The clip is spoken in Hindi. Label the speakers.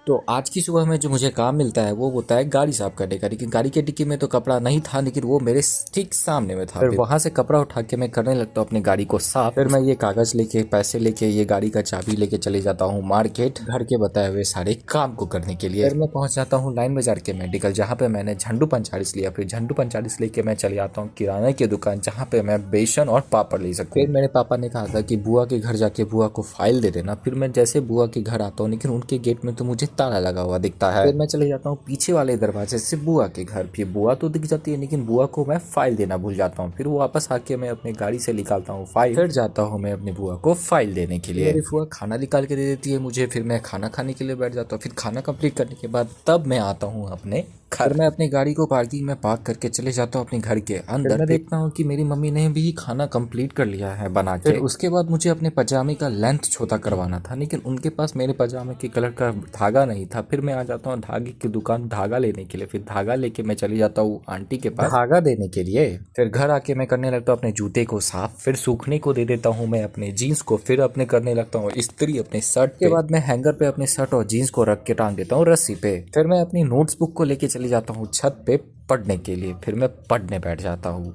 Speaker 1: तो आज की सुबह में जो मुझे काम मिलता है वो होता है गाड़ी साफ करने का, लेकिन गाड़ी के डिक्की में तो कपड़ा नहीं था, लेकिन वो मेरे ठीक सामने में था। फिर वहां से कपड़ा उठा के मैं करने लगता हूँ अपनी गाड़ी को साफ। फिर मैं ये कागज लेके, पैसे लेके, ये गाड़ी का चाबी लेके चले जाता हूँ मार्केट, घर के बताए हुए सारे काम को करने के लिए। फिर मैं पहुंच जाता हूँ लाइन बाजार के मेडिकल, जहाँ पे मैंने झंडू पंचारिस लिया। फिर झंडू पंचारिस लेके मैं चले जाता हूँ किराना की दुकान, जहाँ पे मैं बेसन और पापड़ ले सकूँ। फिर मेरे पापा ने कहा था कि बुआ के घर जाके बुआ को फाइल दे देना। फिर मैं जैसे बुआ के घर आता हूँ, लेकिन उनके गेट में तो मुझे ताला लगा हुआ दिखता है। फिर मैं चले जाता हूँ पीछे वाले दरवाजे से बुआ के घर। फिर बुआ तो दिख जाती है, लेकिन बुआ को मैं फाइल देना भूल जाता हूँ। फिर वापस आके मैं अपनी गाड़ी से निकालता हूँ फाइल। फिर जाता हूँ मैं अपनी बुआ को फाइल देने के लिए। मेरी बुआ खाना निकाल के दे देती है मुझे। फिर मैं खाना खाने के लिए बैठ जाता हूँ। फिर खाना कंप्लीट करने के बाद तब मैं आता हूँ अपने घर। मैं अपनी गाड़ी को पार्किंग में पार्क करके चले जाता हूँ अपने घर के अंदर। मैं देखता हूँ कि मेरी मम्मी ने भी खाना कंप्लीट कर लिया है बना के। फिर उसके बाद मुझे अपने पजामे का लेंथ छोटा करवाना था, लेकिन उनके पास मेरे पजामे के कलर का धागा नहीं था। फिर मैं आ जाता हूँ धागे की दुकान धागा लेने के लिए। फिर धागा लेके मैं चली जाता हूँ आंटी के पास धागा देने के लिए। फिर घर आके मैं करने लगता हूँ अपने जूते को साफ। फिर सूखने को दे देता हूँ मैं अपने जीन्स को। फिर अपने करने लगता हूँ इस्त्री अपने शर्ट के बाद मैं हैंगर पे अपने शर्ट और जीन्स को रख के टांग देता हूँ रस्सी पे। फिर मैं अपनी नोट्स बुक को लेके चली जाता हूँ छत पे पढ़ने के लिए। फिर मैं पढ़ने बैठ जाता हूँ।